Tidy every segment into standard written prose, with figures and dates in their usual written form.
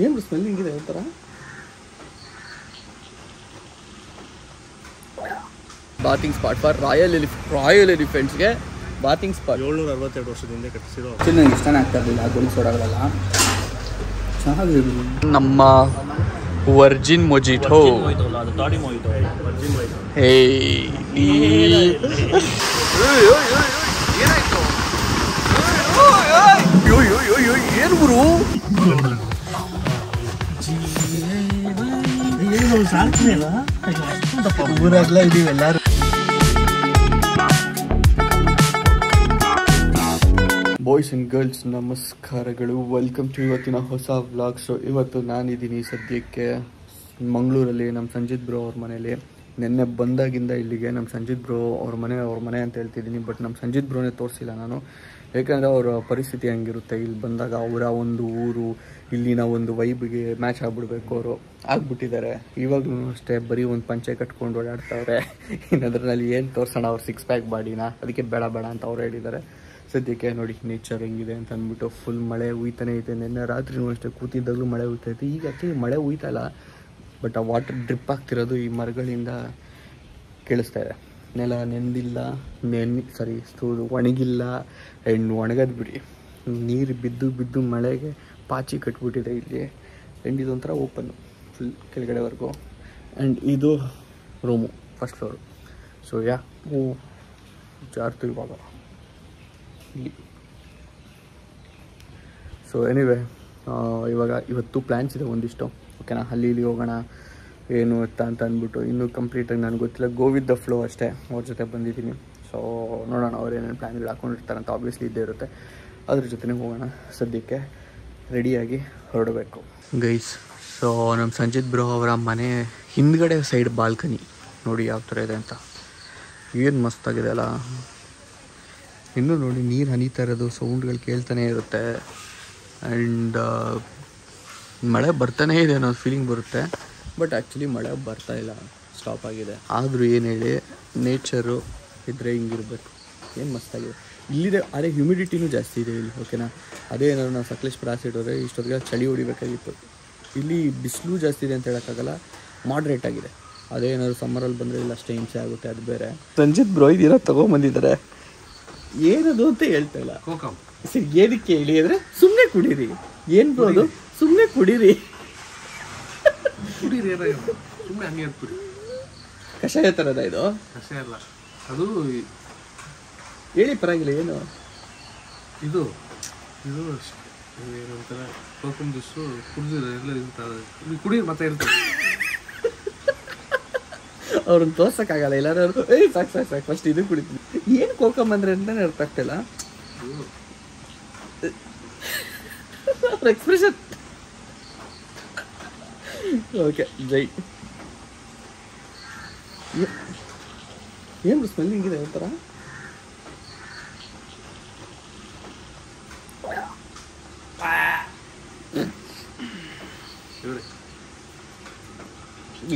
ಏನು ಸ್ಮೆಲ್ ಹಿಂಗಿದೆ ಒಂಥರ. ಬಾತಿಂಗ್ ಸ್ಪಾಟ್ ಫಾರ್ ರಾಯಲ್ ಎಲಿಫೆಂಟ್ಸ್ಗೆ ಬಾತಿಂಗ್ ಸ್ಪಾಟ್ 762 ವರ್ಷದಿಂದ ಕಟ್ಟಿಸಿರೋ. ನನಗೆ ಇಷ್ಟನೇ ಆಗ್ತಾ ಇರಲಿಲ್ಲ ಗೋಲಿ ಸೋಡಾಗಳೆಲ್ಲ ಚೆನ್ನಾಗಿರೋದು. ನಮ್ಮ ವರ್ಜಿನ್ ಮೊಜಿಟೋ ಏನು ಗುರು ಊರಾಗ್ಲ ಇದೀವಿ ಎಲ್ಲಾರು. ಬಾಯ್ಸ್ ಆ್ಯಂಡ್ ಗರ್ಲ್ಸ್ ನಮಸ್ಕಾರಗಳು, ವೆಲ್ಕಮ್ ಟು ಇವತ್ತಿನ ಹೊಸ ವ್ಲಾಗ್. ಸೊ ಇವತ್ತು ನಾನಿದ್ದೀನಿ ಸದ್ಯಕ್ಕೆ ಮಂಗಳೂರಲ್ಲಿ ನಮ್ಮ ಸಂಜಿತ್ ಬ್ರೋ ಅವ್ರ ಮನೇಲಿ. ನಿನ್ನೆ ಬಂದಾಗಿಂದ ಇಲ್ಲಿಗೆ ನಮ್ಮ ಸಂಜಿತ್ ಬ್ರೋ ಅವ್ರ ಮನೆ ಅಂತ ಹೇಳ್ತಿದ್ದೀನಿ, ಬಟ್ ನಮ್ಮ ಸಂಜಿತ್ ಬ್ರೋನೇ ತೋರಿಸಿಲ್ಲ ನಾನು. ಯಾಕಂದರೆ ಅವರ ಪರಿಸ್ಥಿತಿ ಹಂಗಿರುತ್ತೆ, ಇಲ್ಲಿ ಬಂದಾಗ ಅವರ ಒಂದು ಊರು ಇಲ್ಲಿನ ಒಂದು ವೈಬ್ಗೆ ಮ್ಯಾಚ್ ಆಗಿಬಿಡ್ಬೇಕು. ಅವರು ಆಗ್ಬಿಟ್ಟಿದ್ದಾರೆ. ಇವಾಗಲೂ ಅಷ್ಟೇ ಬರೀ ಒಂದು ಪಂಚೆ ಕಟ್ಕೊಂಡು ಓಡಾಡ್ತಾವ್ರೆ. ಇನ್ನದ್ರಲ್ಲಿ ಏನು ತೋರಿಸೋಣ ಅವ್ರ 6 ಪ್ಯಾಕ್ ಬಾಡಿನ, ಅದಕ್ಕೆ ಬೇಡ ಅಂತ ಅವ್ರು ಹೇಳಿದ್ದಾರೆ. ಸದ್ಯಕ್ಕೆ ನೋಡಿ ನೇಚರ್ ಹೆಂಗಿದೆ ಅಂತ ಅಂದ್ಬಿಟ್ಟು ಫುಲ್ ಮಳೆ ಹುಯ್ತಾನೆ ಐತೆ. ನಿನ್ನೆ ರಾತ್ರಿನೂ ಅಷ್ಟೇ ಕೂತಿದ್ದಾಗಲೂ ಮಳೆ ಹುಯ್ತೈತೆ. ಈಗ ಆ್ಯಕ್ಚುಲಿ ಮಳೆ ಹುಯ್ತಲ್ಲ, ಬಟ್ ಆ ವಾಟರ್ ಡ್ರಿಪ್ ಆಗ್ತಿರೋದು ಈ ಮರಗಳಿಂದ ಕೇಳಿಸ್ತಾ ಇದೆ. ನೆಲ ನೆಂದಿಲ್ಲ, ಒಣಗಿಲ್ಲ. ಆ್ಯಂಡ್ ಒಣಗದ್ ಬಿಡಿ, ನೀರು ಬಿದ್ದು ಮಳೆಗೆ ಪಾಚಿ ಕಟ್ಬಿಟ್ಟಿದೆ ಇಲ್ಲಿ. ಆ್ಯಂಡ್ ಇದೊಂಥರ ಓಪನ್ನು ಫುಲ್ ಕೆಳಗಡೆವರೆಗೂ. ಆ್ಯಂಡ್ ಇದು ರೂಮು, ಫಸ್ಟ್ ಫ್ಲೋರು. ಸೊ ಜಾರ್ತು ಇವಾಗ ಇಲ್ಲಿ. ಸೊ ಎನಿವೆ ಇವತ್ತು ಪ್ಲ್ಯಾನ್ಸ್ ಇದೆ ಒಂದಿಷ್ಟು, ಓಕೆನಾ. ಅಲ್ಲಿ ಹೋಗೋಣ ಏನು ಅಂತ ಅಂದ್ಬಿಟ್ಟು ಇನ್ನೂ ಕಂಪ್ಲೀಟಾಗಿ ನನಗೆ ಗೊತ್ತಿಲ್ಲ. ಗೋ ವಿತ್ ದ ಫ್ಲೋ ಅಷ್ಟೇ, ಅವ್ರ ಜೊತೆ ಬಂದಿದ್ದೀನಿ. ಸೊ ನೋಡೋಣ ಅವ್ರು ಏನೇನು ಪ್ಲ್ಯಾನ್ಗಳು ಹಾಕ್ಕೊಂಡಿರ್ತಾರಂತ. ಆಬ್ವಿಯಸ್ಲಿ ಇದ್ದೇ ಇರುತ್ತೆ, ಅದ್ರ ಜೊತೆನೇ ಹೋಗೋಣ. ಸದ್ಯಕ್ಕೆ ರೆಡಿಯಾಗಿ ಹೊರಡಬೇಕು ಗೈಸ್. ಸೊ ನಮ್ಮ ಸಂಜಿತ್ ಬ್ರೋ ಅವರ ಮನೆ ಹಿಂದ್ಗಡೆ ಸೈಡ್ ಬಾಲ್ಕನಿ ನೋಡಿ ಯಾವ ಥರ ಇದೆ ಅಂತ. ಏನು ಮಸ್ತಾಗಿದೆ ಅಲ್ಲ. ಇನ್ನೂ ನೋಡಿ ನೀರು ಹನಿತಾ ಇರೋದು ಸೌಂಡ್ಗಳು ಕೇಳ್ತಾನೆ ಇರುತ್ತೆ. ಆ್ಯಂಡ್ ಮಳೆ ಬರ್ತಾನೇ ಇದೆ ಅನ್ನೋ ಫೀಲಿಂಗ್ ಬರುತ್ತೆ, ಬಟ್ ಆ್ಯಕ್ಚುಲಿ ಮಳೆ ಬರ್ತಾ ಇಲ್ಲ, ಸ್ಟಾಪ್ ಆಗಿದೆ. ಆದರೂ ಏನು ಹೇಳಿ, ನೇಚರು ಇದ್ದರೆ ಹಿಂಗಿರ್ಬೇಕು. ಏನು ಮಸ್ತಾಗಿದೆ ಇಲ್ಲಿದೆ. ಅದೇ ಹ್ಯುಮಿಡಿಟಿನೂ ಜಾಸ್ತಿ ಇದೆ ಇಲ್ಲಿ, ಓಕೆನಾ. ಅದೇ ಏನಾದ್ರು ನಾವು ಸಕಲೇಶ್ಪುರ ಆಸೆ ಇಟ್ಟೋದ್ರೆ ಇಷ್ಟೊತ್ತಿಗೆ ಚಳಿ ಹೊಡಿಬೇಕಾಗಿತ್ತು. ಇಲ್ಲಿ ಬಿಸಿಲು ಜಾಸ್ತಿ ಇದೆ ಅಂತ ಹೇಳೋಕ್ಕಾಗಲ್ಲ, ಮಾಡ್ರೇಟ್ ಆಗಿದೆ. ಅದೇ ಏನಾದ್ರು ಸಮ್ಮರಲ್ಲಿ ಬಂದರೆ ಇಲ್ಲಿ ಅಷ್ಟೇ ಹಿಂಸೆ ಆಗುತ್ತೆ, ಅದು ಬೇರೆ. ಸಂಜಿತ್ ಬ್ರೋ ಇದೀರ ತೊಗೊಂಬಂದಿದ್ದಾರೆ. ಏನದು ಅಂತ ಹೇಳ್ತಾ ಇಲ್ಲ. ಸರಿ ಏನಕ್ಕೆ ಹೇಳಿ ಅಂದರೆ ಸುಮ್ಮನೆ ಕುಡೀರಿ. ಏನು ಬ್ರೋ ಅದು, ಸುಮ್ಮನೆ ಕುಡೀರಿ. ಕಷಾಯ ಥರದ ಇದು? ಕಷಾಯ ಅಲ್ಲ ಅದು, ಹೇಳಿ ಪರವಾಗಿಲ್ಲ. ಏನು ಇದು ಏನಂತಾರೆ, ಕೋಕಮ್ ಜ್ಯೂಸು ಕುಡಿದ್ರೆ ಎಲ್ಲ ಇರ್ತಾರೆ, ಕುಡಿಯೋದು ಮತ್ತೆ ಇರ್ತಾರೆ. ಅವ್ರನ್ನ ತೋರ್ಸಕ್ಕಾಗಲ್ಲ. ಎಲ್ಲರೂ ಸಾಕು ಫಸ್ಟ್ ಇದು ಕುಡಿತೀನಿ. ಏನು ಕೋಕಮ್ ಅಂದ್ರೆ ಅಂತಾನೆ ಅರ್ಥ ಆಗ್ತಿಲ್ಲ ಅವ್ರ ಎಕ್ಸ್ಪ್ರೆಷನ್. ಓಕೆ ಜೈ. ಏನು ಸ್ಮೆಲ್ ಹಿಂಗಿದೆ ಒಂಥರ.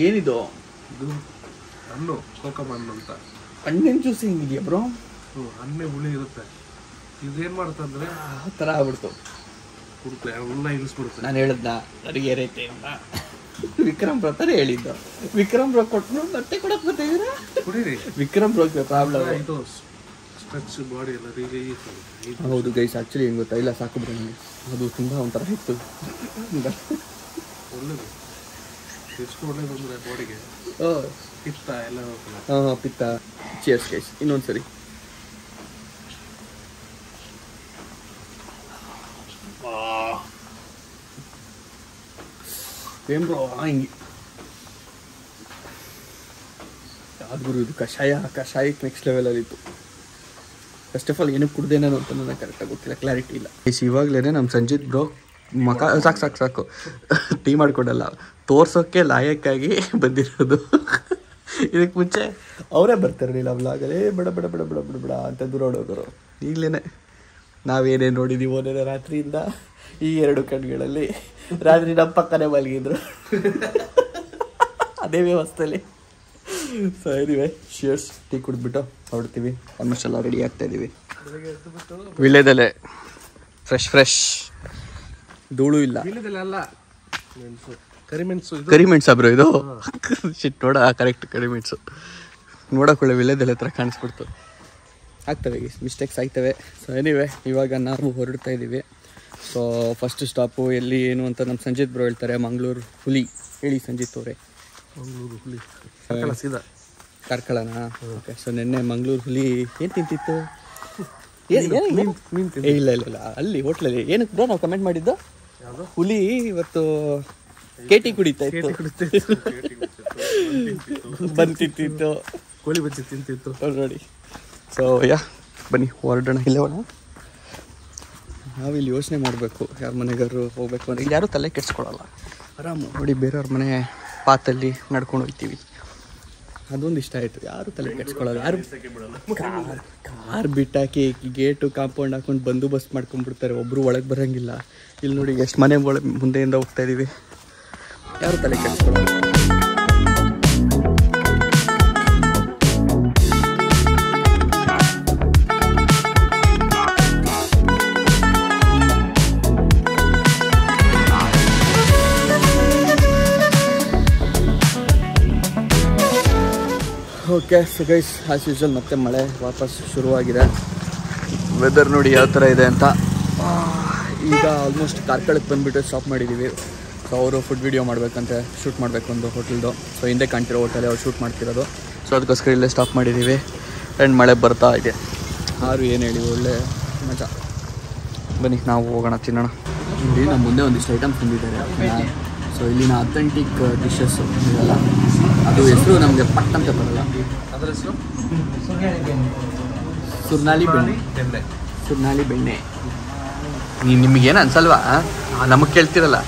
ಏನಿದು? ಇದು ಹಣ್ಣು, ಕೋಕಮ್ ಹಣ್ಣು ಅಂತ. ಹಣ್ಣಿನ ಜ್ಯೂಸ್ ಹಿಂಗಿದೆಯಾ ಬ್ರೋ? ಹಣ್ಣೆ ಹುಳಿ ಇರುತ್ತೆ. ಇದೇನು ಮಾಡುತ್ತಂದ್ರೆ ಆ ಥರ ಆಗ್ಬಿಡ್ತು, ಕುಡುತ್ತೆ, ಹುಲ್ಲ ಇಳಿಸ್ಬಿಡುತ್ತೆ. ನಾನು ಹೇಳಿದ್ನ ನನಗೆ ಏರೈತೆ ಅಂತ. ವಿಕ್ರಮ್ ಬ್ರೋ ತಾನೇ ಹೇಳಿದ್ದು. ವಿಕ್ರಮ್ ಬ್ರೋ ಕೊಟ್ಟು ಮತ್ತೆ ಕೊಡಕ್ಕೆ ಬರ್ತಿದ್ದೀರಾ? ಕುಡೀರಿ. ವಿಕ್ರಮ್ ಬ್ರೋ ಪ್ರಾಬ್ಲಮ್ ಇದು ಸ್ಟ್ರೆಚ್ ಬಾಡಿ ಎಲ್ಲ ರೀ. ಹೌದು ಗೈಸ್, ಆ್ಯಕ್ಚುಲಿ ಹೆಂಗೆ ಗೊತ್ತಾ, ಇಲ್ಲ ಸಾಕು ಬ್ರೋ ನನಗೆ ಅದು ತುಂಬ ಒಂಥರ ಇತ್ತು. ಒಳ್ಳೇದು, ಎಷ್ಟು ಒಳ್ಳೇದು ಅಂದರೆ ಬಾಡಿಗೆ. ಪಿತ್ತ ಎಲ್ಲ ಪಿತ್ತ. ಚಿಯರ್ಸ್ ಗೈಸ್, ಇನ್ನೊಂದು ಸರಿ. ಏನು ಬ್ರೋ ಹಿಂಗೆ ಯಾವ್ದು ಗುರು ಇದು? ಕಷಾಯಕ್ಕೆ ನೆಕ್ಸ್ಟ್ ಲೆವೆಲಲ್ಲಿತ್ತು. ಫಸ್ಟ್ ಆಫ್ ಆಲ್ ಏನಕ್ಕೆ ಕುಡ್ದೇನೋ ಅಂತ ನನಗೆ ಕರೆಕ್ಟಾಗಿ ಗೊತ್ತಿಲ್ಲ, ಕ್ಲಾರಿಟಿ ಇಲ್ಲ. ಇವಾಗಲೇ ನಮ್ಮ ಸಂಜಿತ್ ಬ್ರೋ ಸಾಕು ಟೀ ಮಾಡ್ಕೊಡಲ್ಲ, ತೋರ್ಸೋಕ್ಕೆ ಲಾಯಕ್ಕಾಗಿ ಬಂದಿರೋದು. ಇದಕ್ಕೆ ಮುಂಚೆ ಅವರೇ ಬರ್ತಾರಲಿಲ್ಲ ವ್ಲಾಗಲ್ಲಿ. ಬೇಡ ಅಂತ ದೂರ ಹೊಡೋಗೋರು. ಈಗಲೇ ನಾವೇನೇನು ನೋಡಿದ್ದೀವೋ ನೆನೆ ರಾತ್ರಿಯಿಂದ ಈ 2 ಕಣ್ಗಳಲ್ಲಿ. ರಾತ್ರಿ ನಮ್ಮ ಪಕ್ಕನೇ ಮಲಗಿದ್ರು ಅದೇ ವ್ಯವಸ್ಥೆಯಲ್ಲಿ. So anyway, cheers. ಟೀ ಕುಡಿದ್ಬಿಟ್ಟು ಹೊರಡ್ತೀವಿ. ಆಲ್ಮೋಸ್ಟ್ ಎಲ್ಲ ರೆಡಿ ಆಗ್ತಾ ಇದ್ದೀವಿ. ವಿಳ್ಯದೆಲೆ ಫ್ರೆಶ್ ಧೂಳು ಇಲ್ಲ. ಅಲ್ಲ ಕರಿಮೆಣಸು ಬ್ರೋ ಇದು ಶಿಟ್ ನೋಡ ಕರೆಕ್ಟ್ ಕರಿಮೆಣಸು ನೋಡೋಕೊಳ್ಳೆ ವಿಲೇದೆಲ್ಲ ಹತ್ರ ಕಾಣಿಸ್ಬಿಡ್ತು. ಆಗ್ತವೆ ಮಿಸ್ಟೇಕ್ಸ್ ಆಗ್ತವೆ. ಸೊ ಎನಿವೆ ಇವಾಗ ನಾವು ಹೊರಡ್ತಾ ಇದ್ದೀವಿ. ಸೊ ಫಸ್ಟ್ ಸ್ಟಾಪು ಎಲ್ಲಿ ಏನು ಅಂತ ನಮ್ಮ ಸಂಜಿತ್ ಬ್ರೋ ಹೇಳ್ತಾರೆ. ಮಂಗಳೂರು ಹುಲಿ ಹೇಳಿ ಸಂಜಿತ್ ಅವರೇ. ಮಂಗಳೂರು ಹುಲಿ ಸೀದಾ ಕಾರ್ಕಳನಾ? ಓಕೆ. ಸೊ ನಿನ್ನೆ ಮಂಗಳೂರು ಹುಲಿ ಏನು ತಿಂತಿತ್ತು? ಇಲ್ಲ ಅಲ್ಲಿ ಹೋಟ್ಲಲ್ಲಿ ಏನಕ್ಕೆ ಬ್ರೋ ನಾವು ಕಮೆಂಟ್ ಮಾಡಿದ್ದು? ಹುಲಿ ಇವತ್ತು ಕೇಟಿ ಕುಡಿತಾ ಇತ್ತು, ಬಂತಿತ್ತು, ಕೋಳಿ ಬಜ್ಜಿ ತಿಂತಿತ್ತು ನೋಡಿ. ಸೊ ಬನ್ನಿ ಹೊರಡೋಣ. ಇಲ್ಲೇ ಹೋಣ. ನಾವಿಲ್ಲಿ ಯೋಚನೆ ಮಾಡಬೇಕು ಯಾರ ಮನೆಗಾರು ಹೋಗ್ಬೇಕು ಅಂದರೆ ಇಲ್ಲಿ ಯಾರೂ ತಲೆ ಕೆಡ್ಸ್ಕೊಳಲ್ಲ. ಆರಾಮು ನೋಡಿ ಬೇರೆಯವ್ರ ಮನೆ ಪಾತಲ್ಲಿ ನಡ್ಕೊಂಡು ಹೋಗ್ತೀವಿ. ಅದೊಂದು ಇಷ್ಟ ಆಯಿತು. ಯಾರು ತಲೆ ಕೆಡ್ಸ್ಕೊಳ್ಳೋದು, ಯಾರು ಕಾರ್ ಬಿಟ್ಟಾಕಿ ಗೇಟು ಕಾಂಪೌಂಡ್ ಹಾಕೊಂಡು ಬಂದೋಬಸ್ತ್ ಮಾಡ್ಕೊಂಡ್ಬಿಡ್ತಾರೆ. ಒಬ್ಬರು ಒಳಗೆ ಬರೋಂಗಿಲ್ಲ. ಇಲ್ಲಿ ನೋಡಿ ಎಷ್ಟು ಮನೆ ಒಳಗೆ ಮುಂದೆಯಿಂದ ಹೋಗ್ತಾ ಇದ್ದೀವಿ. ಯಾರು ತಲೆ ಕೆಡ್ಸ್ಕೊಳ್ಳೋದು. Okay. So guys as usual ಮತ್ತೆ ಮಳೆ ವಾಪಸ್ ಶುರುವಾಗಿದೆ. ವೆದರ್ ನೋಡಿ ಯಾವ ಥರ ಇದೆ ಅಂತ. ಈಗ ಆಲ್ಮೋಸ್ಟ್ ಕಾರ್ಕಳಕ್ಕೆ ಬಂದುಬಿಟ್ಟು ಸ್ಟಾಪ್ ಮಾಡಿದ್ದೀವಿ. ಸೊ ಅವರು ಫುಡ್ ವೀಡಿಯೋ ಮಾಡಬೇಕಂತೆ, ಶೂಟ್ ಮಾಡಬೇಕು ಒಂದು ಹೋಟೆಲ್ದು. ಸೊ ಹಿಂದೆ ಕಾಣ್ತಿರೋ ಹೋಟೆಲ್ ಅವ್ರು ಶೂಟ್ ಮಾಡ್ತಿರೋದು. ಸೊ ಅದಕ್ಕೋಸ್ಕರ ಇಲ್ಲೇ ಸ್ಟಾಪ್ ಮಾಡಿದ್ದೀವಿ. ಆ್ಯಂಡ್ ಮಳೆ ಬರ್ತಾ ಇದೆ. ಯಾರು ಏನು ಹೇಳಿ ಒಳ್ಳೆ ಮಜಾ. ಬನ್ನಿ ನಾವು ಹೋಗೋಣ, ತಿನ್ನೋಣ. ಇಲ್ಲಿ ನಮ್ಮ ಮುಂದೆ ಒಂದಿಷ್ಟು ಐಟಮ್ಸ್ ತಂದಿದ್ದಾರೆ. ಸೊ ಇಲ್ಲಿನ ಅಥೆಂಟಿಕ್ ಡಿಶಸ್ಸು ಇವೆಲ್ಲ. ಅದು ಹೆಸರು ನಮಗೆ ಪಟ್ಟಂತೆ ಬರಲ್ಲ. ಅದರ ಹೆಸರು ಸುರ್ನಾಲಿ ಬೆಣ್ಣೆ. ನಿಮಗೇನು ಅನ್ಸಲ್ವಾ? ನಮಗೆ ಕೇಳ್ತಿರಲ್ಲ,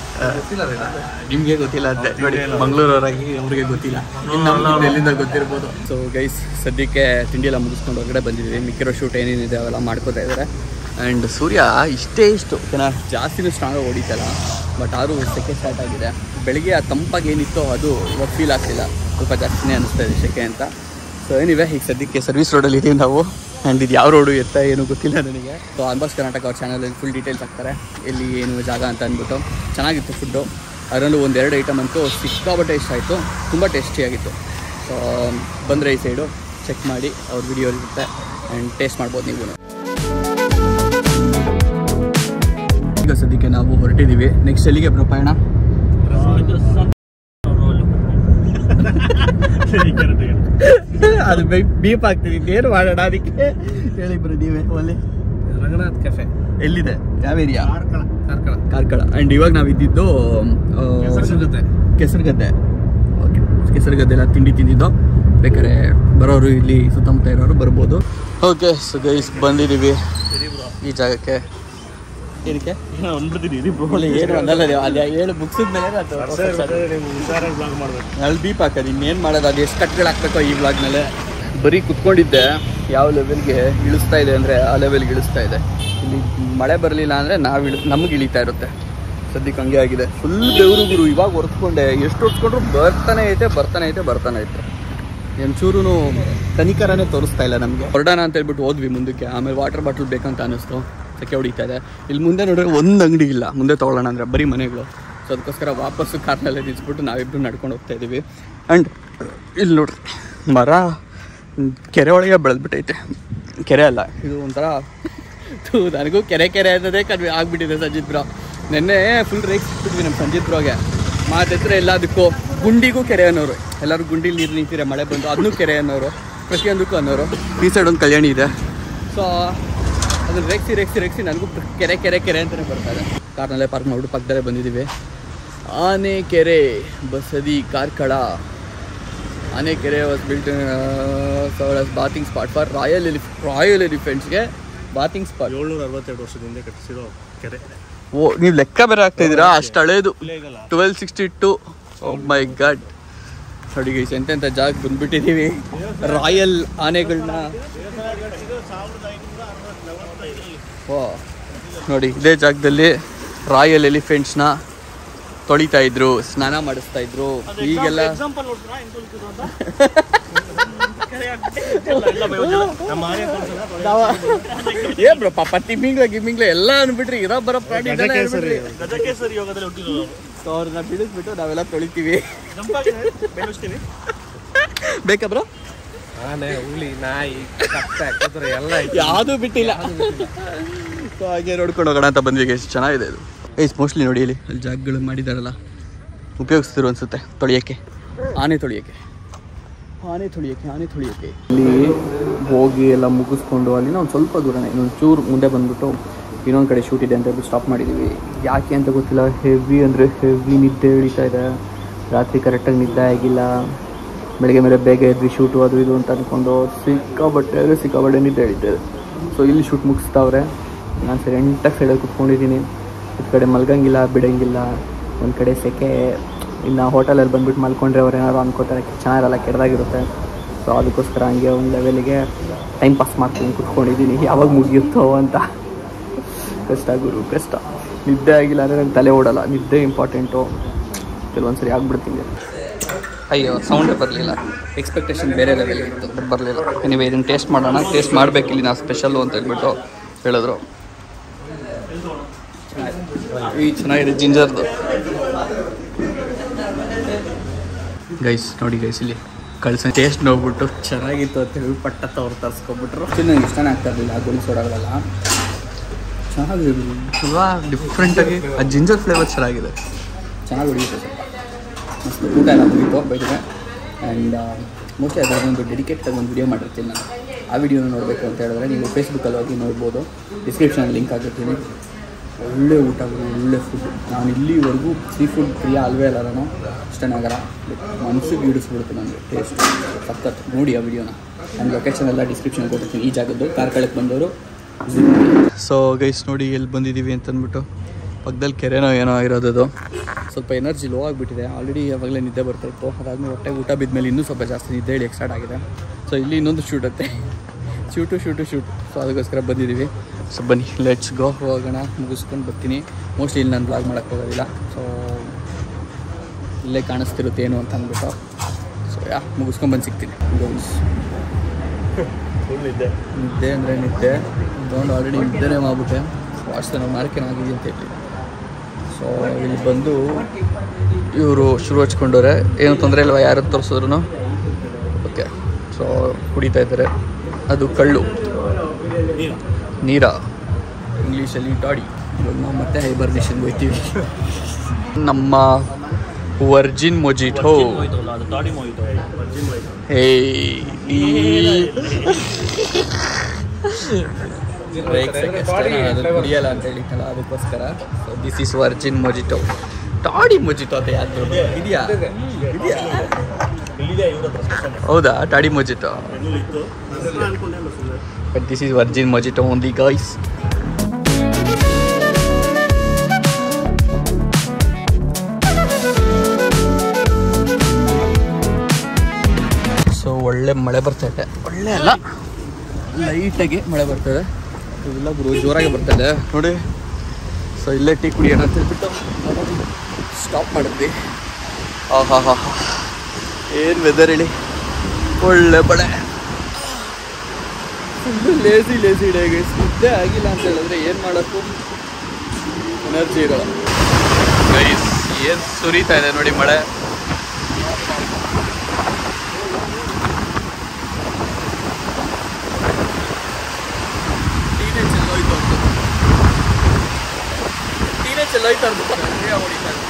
ನಿಮಗೆ ಗೊತ್ತಿಲ್ಲ ಅಂತೆ ನೋಡಿ. ಮಂಗಳೂರವರಾಗಿ ಅವ್ರಿಗೆ ಗೊತ್ತಿಲ್ಲ, ಎಲ್ಲಿಂದ ಗೊತ್ತಿರ್ಬೋದು. ಸೊ ಗೈಸ್ ಸದ್ಯಕ್ಕೆ ತಿಂಡಿ ಎಲ್ಲ ಮುಗಿಸ್ಕೊಂಡು ಹೊರಗಡೆ ಬಂದಿದ್ದೀವಿ. ಮಿಕ್ಕಿರೋ ಶೂಟ್ ಏನೇನಿದೆ ಅವೆಲ್ಲ ಮಾಡ್ಕೋತಾ ಇದ್ದಾರೆ. ಆ್ಯಂಡ್ ಸೂರ್ಯ ಇಷ್ಟು ಜಾಸ್ತಿನೂ ಸ್ಟ್ರಾಂಗಾಗಿ ಹೊಡಿತಲ್ಲ. ಬಟ್ ಆದರೂ ಸೆಕೆ ಸ್ಟಾರ್ಟ್ ಆಗಿದೆ. ಬೆಳಿಗ್ಗೆ ಆ ತಂಪಾಗಿ ಏನಿತ್ತೋ ಅದು ಇವಾಗ ಫೀಲ್ ಆಗ್ತಿಲ್ಲ. ಸ್ವಲ್ಪ ಜಾಸ್ತಿನೇ ಅನಿಸ್ತಾ ಇದೆ ಸೆಕೆ ಅಂತ. ಸೊ ಏನಿವೆ ಈಗ ಸದ್ಯಕ್ಕೆ ಸರ್ವಿಸ್ ರೋಡಲ್ಲಿ ಇದ್ದೀವಿ ನಾವು. ಆ್ಯಂಡ್ ಇದು ಯಾವ ರೋಡು ಎತ್ತ ಏನೂ ಗೊತ್ತಿಲ್ಲ ನನಗೆ. ಸೊ ಅನ್ಬಾಸ್ ಕರ್ನಾಟಕ ಅವ್ರ ಚಾನಲಲ್ಲಿ ಫುಲ್ ಡೀಟೇಲ್ಸ್ ಹಾಕ್ತಾರೆ, ಎಲ್ಲಿ ಏನು ಜಾಗ ಅಂತ ಅಂದ್ಬಿಟ್ಟು. ಚೆನ್ನಾಗಿತ್ತು ಫುಡ್ಡು. ಅದರಲ್ಲೂ ಒಂದೆರಡು ಐಟಮ್ ಅಂತೂ ಸಿಕ್ಕಾಬಟ್ಟೆ ಇಷ್ಟ ಆಯಿತು. ತುಂಬ ಟೇಸ್ಟಿಯಾಗಿತ್ತು. ಸೊ ಬಂದರೆ ಈ ಸೈಡು ಚೆಕ್ ಮಾಡಿ ಅವ್ರ ವಿಡಿಯೋ ಇರುತ್ತೆ ಆ್ಯಂಡ್ ಟೇಸ್ಟ್ ಮಾಡ್ಬೋದು ನೀವು. ಈಗ ಸದ್ಯಕ್ಕೆ ನಾವು ಹೊರಟಿದ್ದೀವಿ. ನೆಕ್ಸ್ಟ್ ಎಲ್ಲಿಗೆ ಬ್ರೋ ಪಯಣ? ಅದು ಬೀಪ್ ಆಗ್ತಿದೆ. ಏನು ಮಾಡೋಣ ಅದಕ್ಕೆ ಹೇಳಿ ಬ್ರೋ ನೀವೇ. ಒಳ್ಳೆ ರಂಗನಾಥ್ ಕೆಫೆ ಎಲ್ಲಿದೆ? ಯಾವ ಏರಿಯಾ? ಕಾರ್ಕಳ. ಆ್ಯಂಡ್ ಇವಾಗ ನಾವು ಇದ್ದಿದ್ದು ಕೆಸರುಗದ್ದೆ. ಓಕೆ, ಕೆಸರುಗದ್ದೆ ಎಲ್ಲ ತಿಂಡಿ ತಿಂದಿದ್ದು. ಬೇಕಾದ್ರೆ ಬರೋರು ಇಲ್ಲಿ ಸುತ್ತಮುತ್ತ ಇರೋರು ಬರ್ಬೋದು. ಓಕೆ. ಸೊ ಗೈಸ್ ಬಂದಿದ್ದೀವಿ ಈ ಜಾಗಕ್ಕೆ. ಏನಕ್ಕೆ ಏನು ಅನ್ನಲ್ಲ ನೀವು. ಅದು ಹೇಳು ಮುಗಿಸಿದ ಮೇಲೆ ಅಲ್ಲಿ ಬೀಪ್ ಹಾಕೋದು. ಇನ್ನೇನು ಮಾಡೋದು? ಅದು ಎಷ್ಟು ಕಟ್ಗಳು ಹಾಕ್ಬೇಕೋ ಈ ವ್ಲಾಗ್ನಲ್ಲೇ. ಬರೀ ಕುತ್ಕೊಂಡಿದ್ದೆ. ಯಾವ ಲೆವೆಲ್ಗೆ ಇಳಿಸ್ತಾ ಇದೆ ಅಂದರೆ ಆ ಲೆವೆಲ್ಗೆ ಇಳಿಸ್ತಾ ಇದೆ. ಇಲ್ಲಿ ಮಳೆ ಬರಲಿಲ್ಲ ಅಂದರೆ ನಮಗೆ ಇಳಿತಾ ಇರುತ್ತೆ. ಸದ್ಯಕ್ಕೆ ಹಂಗೆ ಆಗಿದೆ. ಫುಲ್ ಬೆವರು ಗುರು. ಇವಾಗ ಹೊರ್ಸ್ಕೊಂಡೆ. ಎಷ್ಟು ಹೊರ್ಸ್ಕೊಂಡ್ರು ಬರ್ತಾನೆ ಐತೆ. ಒಂಚೂರು ತನಿಕರನೇ ತೋರಿಸ್ತಾ ಇಲ್ಲ ನಮಗೆ. ಹೊರಡೋಣ ಅಂತ ಹೇಳ್ಬಿಟ್ಟು ಹೋದ್ವಿ ಮುಂದಕ್ಕೆ. ಆಮೇಲೆ ವಾಟರ್ ಬಾಟಲ್ ಬೇಕಂತ ಅನ್ನಿಸ್ತು. ಸೆಕೆ ಹೊಡಿತಾ ಇದೆ. ಇಲ್ಲಿ ಮುಂದೆ ನೋಡಿದ್ರೆ ಒಂದು ಅಂಗಡಿ ಇಲ್ಲ ಮುಂದೆ ತೊಗೊಳ್ಳೋಣ ಅಂದರೆ, ಬರೀ ಮನೆಗಳು. ಸೊ ಅದಕ್ಕೋಸ್ಕರ ವಾಪಸ್ಸು ಕಾರ್ನಲ್ಲೇ ನಿಲ್ಲಿಸ್ಬಿಟ್ಟು ನಾವಿಬ್ಬರು ನಡ್ಕೊಂಡು ಹೋಗ್ತಾ ಇದ್ದೀವಿ. ಆ್ಯಂಡ್ ಇಲ್ಲಿ ನೋಡ್ರಿ ಮರ ಕೆರೆ ಒಳಗೆ ಬೆಳೆದ್ಬಿಟ್ಟೈತೆ. ಕೆರೆ ಅಲ್ಲ ಇದು, ಒಂಥರ ನನಗೂ ಕೆರೆ ಅನ್ನೋದೇ ಕಡಿಮೆ ಆಗಿಬಿಟ್ಟಿದೆ. ಸಂಜಿತ್ ಬ್ರೋ ನೆನ್ನೆ ಫುಲ್ ರೇಗಿಸ್ಬಿಟ್ವಿ ನಮ್ಮ ಸಂಜಿತ್ ಬ್ರೋಗೆ. ಮಾತೆತ್ರ ಎಲ್ಲದಕ್ಕೂ ಗುಂಡಿಗೂ ಕೆರೆ ಅನ್ನೋರು. ಎಲ್ಲರೂ ಗುಂಡಿಲಿ ನೀರು ನಿಂತಿರೆ ಮಳೆ ಬಂದು ಅದನ್ನೂ ಕೆರೆ ಅನ್ನೋರು, ಪ್ರತಿಯೊಂದಕ್ಕೂ ಅನ್ನೋರು. ಈ ಸೈಡ್ ಒಂದು ಕಲ್ಯಾಣಿ ಇದೆ. ಸೊ ಅದನ್ನು ರೇಗಿಸಿ ನನಗೂ ಕೆರೆ ಅಂತಲೇ ಬರ್ತಾರೆ. ಕಾರ್ನಲ್ಲೇ ಪಾರ್ಕ್ ಮಾಡಿಬಿಟ್ಟು ಪಕ್ಕದಲ್ಲೇ ಬಂದಿದ್ದೀವಿ. Anekere Basadi Karkala. Anekere was built bathing spot for royal ಎಲಿಫೆಂಟ್ಸ್ಗೆ ಬಾತಿಂಗ್ ಸ್ಪಾಟ್. 762 ವರ್ಷದಿಂದ ಕಟ್ಟಿಸಿರೋ ಕೆರೆ. ಓ, ನೀವು ಲೆಕ್ಕ ಬೇರೆ ಆಗ್ತಾ ಇದ್ದೀರಾ? ಅಷ್ಟು ಹಳೇದು. 1262. ಓ ಮೈ ಗಾಡ್. ನೋಡಿ ಗೈಸ್ ಎಂತೆಂಥ ಜಾಗ ಬಂದ್ಬಿಟ್ಟಿದ್ದೀವಿ. ರಾಯಲ್ ಆನೆಗಳನ್ನ ಓ ನೋಡಿ, ಇದೇ ಜಾಗದಲ್ಲಿ ರಾಯಲ್ ಎಲಿಫೆಂಟ್ಸ್ನ ತೊಳಿತಾ ಇದ್ರು, ಸ್ನಾನ ಮಾಡಿಸ್ತಾ ಇದ್ರು. ಈಗೆಲ್ಲ ಏ ಬ್ರೋ ಪಾಪ ತಿಮ್ಮಿಂಗ್ಲ ಎಲ್ಲ ಅನ್ಬಿಟ್ರಿ. ಇರೋ ಬರೋ ಪ್ರಾಣಿ ಸೊ ಅವ್ರನ್ನ ಬಿಡಿಸ್ಬಿಟ್ಟು ನಾವೆಲ್ಲ ತೊಳಿತೀವಿ. ಬೇಕಾ ಬ್ರೋ? ಆನೆ, ಹುಲಿ, ನಾಯಿ, ಕತ್ತೆ, ಕುದುರೆ ಎಲ್ಲ ಯಾವುದೂ ಬಿಟ್ಟಿಲ್ಲ. ಸೊ ಹಾಗೆ ನೋಡ್ಕೊಂಡು ಹೋಗೋಣ ಅಂತ ಬಂದ್ವಿ. ಎಷ್ಟು ಚೆನ್ನಾಗಿದೆ ಇದು. ಮೋಸ್ಟ್ಲಿ ನೋಡಿ ಇಲ್ಲಿ ಜಾಗಗಳು ಮಾಡಿದಾರಲ್ಲ, ಉಪಯೋಗಿಸ್ತಿರು ಅನ್ಸುತ್ತೆ ತೊಳಿಯೋಕ್ಕೆ, ಆನೆ ತೊಳಿಯೋಕ್ಕೆ. ಇಲ್ಲಿ ಹೋಗಿ ಎಲ್ಲ ಮುಗಿಸ್ಕೊಂಡು ಅಲ್ಲಿನ ಒಂದು ಸ್ವಲ್ಪ ದೂರನೇ ಇನ್ನೊಂದು ಚೂರು ಮುಂದೆ ಬಂದ್ಬಿಟ್ಟು ಇನ್ನೊಂದು ಕಡೆ ಶೂಟ್ ಇದೆ ಅಂತ ಹೇಳಿ ಸ್ಟಾಪ್ ಮಾಡಿದ್ದೀವಿ. ಯಾಕೆ ಅಂತ ಗೊತ್ತಿಲ್ಲ. ಹೆವಿ ಅಂದರೆ ಹೆವಿ ನಿದ್ದೆ ಹಿಡಿತಾ ಇದೆ. ರಾತ್ರಿ ಕರೆಕ್ಟಾಗಿ ನಿದ್ದೆ ಆಗಿಲ್ಲ. ಬೆಳಗ್ಗೆ ಮೇಲೆ ಬೇಗ ಎದ್ವಿ ಶೂಟು ಅದು ಇದು ಅಂತ ಅಂದ್ಕೊಂಡು ಸಿಕ್ಕಾಬಟ್ಟೆ ನಿದ್ದೆ ಹಿಡಿತೇವೆ. ಸೊ ಇಲ್ಲಿ ಶೂಟ್ ಮುಗಿಸ್ತಾವ್ರೆ. ನಾನು ಸರಿ ಎಂಟಾಗಿ ಸೈಡಲ್ಲಿ ಕುತ್ಕೊಂಡಿದ್ದೀನಿ. ಒಂದು ಕಡೆ ಮಲ್ಗಂಗಿಲ್ಲ, ಬಿಡೋಂಗಿಲ್ಲ. ಒಂದು ಕಡೆ ಸೆಕೆ. ಇನ್ನು ಹೋಟೆಲಲ್ಲಿ ಬಂದುಬಿಟ್ಟು ಮಲ್ಕೊಂಡ್ರೆ ಅವ್ರು ಏನಾದ್ರು ಅನ್ಕೋತಾರೆ ಚೆನ್ನಾಗಿರಲ್ಲ, ಕೆಟ್ಟದಾಗಿರುತ್ತೆ. ಸೊ ಅದಕ್ಕೋಸ್ಕರ ಹಂಗೆ ಒಂದು ಲೆವೆಲಿಗೆ ಟೈಮ್ ಪಾಸ್ ಮಾಡ್ತೀನಿ ಕುತ್ಕೊಂಡಿದ್ದೀನಿ. ಯಾವಾಗ ಮುಗಿಯುತ್ತೋ ಅಂತ. ಕಷ್ಟ ಗುರು, ಕಷ್ಟ. ನಿದ್ದೆ ಆಗಿಲ್ಲ ಅಂದರೆ ನಂಗೆ ತಲೆ ಓಡಲ್ಲ. ನಿದ್ದೆ ಇಂಪಾರ್ಟೆಂಟು. ಕೆಲವೊಂದು ಸರಿ ಆಗ್ಬಿಡ್ತೀನಿ. ಅಯ್ಯೋ, ಸೌಂಡೇ ಬರಲಿಲ್ಲ. ಎಕ್ಸ್ಪೆಕ್ಟೇಷನ್ ಬೇರೆ ಲೆವೆಲ್ ಇತ್ತು, ಬರಲಿಲ್ಲ. ಎನಿವೆ ಇದನ್ನು ಟೇಸ್ಟ್ ಮಾಡೋಣ. ಟೇಸ್ಟ್ ಮಾಡಬೇಕಿಲ್ಲಿ ನಾವು ಸ್ಪೆಷಲ್ಲು ಅಂತ ಹೇಳ್ಬಿಟ್ಟು ಹೇಳಿದ್ರು. ಚೆನ್ನಾಗಿದೆ ಜಿಂಜರ್ದು. ಗೈಸ್ ನೋಡಿ ಗೈಸ್, ಇಲ್ಲಿ ಕಳ್ಸ ಟೇಸ್ಟ್ ನೋಡ್ಬಿಟ್ಟು ಚೆನ್ನಾಗಿತ್ತು ಅಂತ ಹೇಳಿ ಪಟ್ಟತ್ತ ಅವ್ರು ತರಿಸ್ಕೊಬಿಟ್ರು. ನನಗೆ ಇಷ್ಟನೇ ಆಗ್ತಾ ಇರಲಿಲ್ಲ ಆ ಗೋಲಿ ಸೋಡಾಗಳೆಲ್ಲ. ಚೆನ್ನಾಗಿದೆ ತುಂಬ ಡಿಫ್ರೆಂಟಾಗಿ ಆ ಜಿಂಜರ್ ಫ್ಲೇವರ್ ಚೆನ್ನಾಗಿದೆ. ಚೆನ್ನಾಗಿ ಹೊಡಿಯುತ್ತೆ ಸರ್. ಮಸ್ತ್ ಊಟ ಎಲ್ಲ ಮುಗಿತು ಬೈದಿದೆ. ಆ್ಯಂಡ್ ಮೋಸ್ಟ್ಲಿ ಅದೊಂದು ಡೆಡಿಕೇಟಾಗಿ ಒಂದು ವಿಡಿಯೋ ಮಾಡಿರ್ತೀನಿ ನಾನು. ಆ ವಿಡಿಯೋನ ನೋಡಬೇಕು ಅಂತ ಹೇಳಿದ್ರೆ ನೀವು ಫೇಸ್ಬುಕ್ಕಲ್ಲಿ ಹೋಗಿ ನೋಡ್ಬೋದು. ಡಿಸ್ಕ್ರಿಪ್ಷನಲ್ಲಿ ಲಿಂಕ್ ಆಗಿರ್ತೀನಿ. ಒಳ್ಳೆ ಊಟ, ಒಳ್ಳೆ ಫುಡ್. ನಾನು ಇಲ್ಲಿವರೆಗೂ ಸೀ ಫುಡ್ ಪ್ರಿಯ ಅಲ್ವೇ ಅಲ್ಲ ನಾನು. ಇಷ್ಟನಾಗರ ಮನಸ್ಸಿಗೆ ಇಡಿಸ್ಬಿಡುತ್ತೆ ನನಗೆ ಟೇಸ್ಟ್. ಸಖತ್ ನೋಡಿ ಆ ವಿಡಿಯೋನ. ನನ್ನ ಲೊಕೇಶನ್ ಎಲ್ಲ ಡಿಸ್ಕ್ರಿಪ್ಷನ್ ಕೊಟ್ಟಿರ್ತೀನಿ. ಈ ಜಾಗದ್ದು ಕಾರ್ಕಳಕ್ಕೆ ಬಂದವರು. ಸೊ ಗೈಸ್ ನೋಡಿ ಎಲ್ಲಿ ಬಂದಿದ್ದೀವಿ ಅಂತಂದ್ಬಿಟ್ಟು ಪಕ್ಕದಲ್ಲಿ ಕೆರೆನೋ ಏನೋ ಇರೋದು. ಸ್ವಲ್ಪ ಎನರ್ಜಿ ಲೋ ಆಗಿಬಿಟ್ಟಿದೆ. ಆಲ್ರೆಡಿ ಯಾವಾಗಲೇ ನಿದ್ದೆ ಬರ್ತಾಯಿತ್ತು. ಅದಾದಮೇಲೆ ಹೊಟ್ಟೆಗೆ ಊಟ ಬಿದ್ಮೇಲೆ ಇನ್ನೂ ಸ್ವಲ್ಪ ಜಾಸ್ತಿ ನಿದ್ದೆ ಹೇಳಿ ಸ್ಟಾರ್ಟ್ ಆಗಿದೆ. ಸೊ ಇಲ್ಲಿ ಇನ್ನೊಂದು ಶೂಟತ್ತೆ. ಶೂಟು. ಸೊ ಅದಕ್ಕೋಸ್ಕರ ಬಂದಿದ್ದೀವಿ. ಸೊ ಬನ್ನಿ ಲೆಟ್ಸ್ ಗೋ, ಹೋಗೋಣ. ಮುಗಿಸ್ಕೊಂಡು ಬರ್ತೀನಿ. ಮೋಸ್ಟ್ಲಿ ಇಲ್ಲಿ ನಾನು ಬ್ಲಾಗ್ ಮಾಡೋಕ್ಕೆ ಹೋಗೋದಿಲ್ಲ. ಸೊ ಇಲ್ಲೇ ಕಾಣಿಸ್ತಿರುತ್ತೆ ಏನು ಅಂತ ಅಂದ್ಬಿಟ್ಟು. ಸೊ ಮುಗಿಸ್ಕೊಂಡು ಬಂದು ಸಿಗ್ತೀನಿ. ನಿದ್ದೆ ಅಂದರೆ ನಿದ್ದೆ ತೊಗೊಂಡು ಆಲ್ರೆಡಿ ನಿದ್ದೆನೇ ಮಾಡ್ಬಿಟ್ಟೆ. ವಾಟ್ಸಪ್ ನಾವು ಮಾರ್ಕೇನಾಗಿದೆ ಅಂತ ಹೇಳಿ. ಸೊ ಇಲ್ಲಿ ಬಂದು ಇವರು ಶುರು ಹಚ್ಕೊಂಡವ್ರೆ. ಏನು ತೊಂದರೆ ಇಲ್ವಾ ಯಾರು ತೋರಿಸಿದ್ರು? ಓಕೆ. ಸೊ ಕುಡಿತಾ ಇದ್ದಾರೆ. ಅದು ಕಳ್ಳು ನೀರ, ಇಂಗ್ಲೀಷಲ್ಲಿ ಟಾಡಿ. ಇವಾಗ ನಾವು ಮತ್ತೆ ಹೈಬರ್ನೇಷನ್ಗೆ ಹೋಗ್ತೀವಿ. ನಮ್ಮ ವರ್ಜಿನ್ ಮೊಜಿಟೋ. ಅದು ಕುಡಿಯಲ್ಲ ಅಂತ ಹೇಳಿತ್ತಲ್ಲ, ಅದಕ್ಕೋಸ್ಕರ. So this is virgin mojito. Toddy mojito ಅಂತ ಯಾರು ಇದೆಯಾ? ಹೌದಾ? Toddy mojito. But this is virgin mojito only guys. So ಒಳ್ಳೆ ಮಳೆ ಬರ್ತಾಯಿದೆ. ಒಳ್ಳೆ ಅಲ್ಲ, ಲೈಟಾಗಿ ಮಳೆ ಬರ್ತಾಯಿದೆ. ಇವೆಲ್ಲ ಜೋರಾಗಿ ಬರ್ತಾಯಿದೆ ನೋಡಿ. ಸೊ ಇಲ್ಲೇ ಟೀ ಕುಡಿಯೋಣ ಅಂತ ಹೇಳ್ಬಿಟ್ಟು ಸ್ಟಾಪ್ ಮಾಡಿದ್ವಿ. ಆಹಾ, ಏನು ವೆದರ್ ಹೇಳಿ. ಒಳ್ಳೆ ಮಳೆ. Lazy day guys. ನಿದ್ದೆ ಆಗಿಲ್ಲ ಅಂತ ಹೇಳಿದ್ರೆ ಏನು ಮಾಡೋಕ್ಕೂ ಎನರ್ಜಿ ಇರೋಲ್ಲ ಗೈಸ್. ಏನು ಸುರಿತಾ ಇದೆ ನೋಡಿ ಮಳೆ. ಚೆಲ್ಲೋಯ್ತು ಹೊಡಿತಾ ಇದೆ.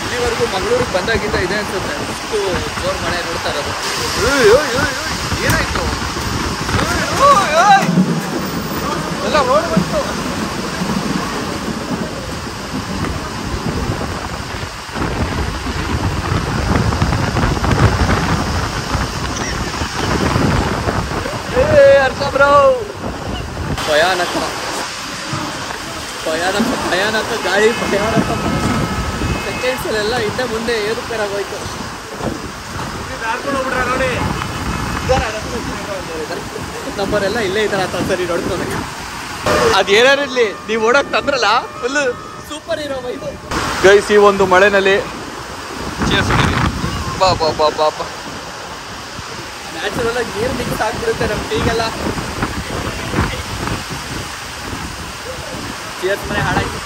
ಇಲ್ಲಿವರೆಗೂ ಮಂಗಳೂರಿಗೆ ಬಂದಾಗಿಂದ ಇದೆ ಅನ್ಸುತ್ತೆ ಅಷ್ಟು ಜೋರು ಮಳೆ ನೋಡ್ತಾ ಇರೋದು. ಏನಾಯ್ತು ಎಲ್ಲ ಓಡಿ ಬಂತು. ಹರ್ಷ ಬ್ರೋ, ಭಯಾನಕ ಗಾಳಿ, ಭಯಾನಕ ಸೆಕೆಂಡ್ಸಲ್ಲೆಲ್ಲ ಹಿಂದೆ ಮುಂದೆ ಏರುಪೇರಾಗೋಯ್ತು. ನಂಬರೆಲ್ಲ ಇಲ್ಲೇ ಇದ್ದಾರೆ ಅಂತ ಸರಿ ನೋಡ್ಕೋಬೇಕು. ಅದೇನಿರಲಿ, ನೀವು ಓಡೋಕೆ ತಂದ್ರಲ್ಲ ಫುಲ್ ಸೂಪರ್ ಹೀರೋ ಇದು ಗೈಸ್. ಈ ಒಂದು ಮಳೆನಲ್ಲಿ ಬಾ ನ್ಯಾಚುರಲ್ ಆಗಿ ನೀರು ಮಿಕ್ಸ್ ಆಗ್ಬಿಡುತ್ತೆ ನಮ್ಮ ಟೀಗೆಲ್ಲ. ಚೇರ್ಸ್ ಮನೆ ಹಾಳಾಯ್ತು.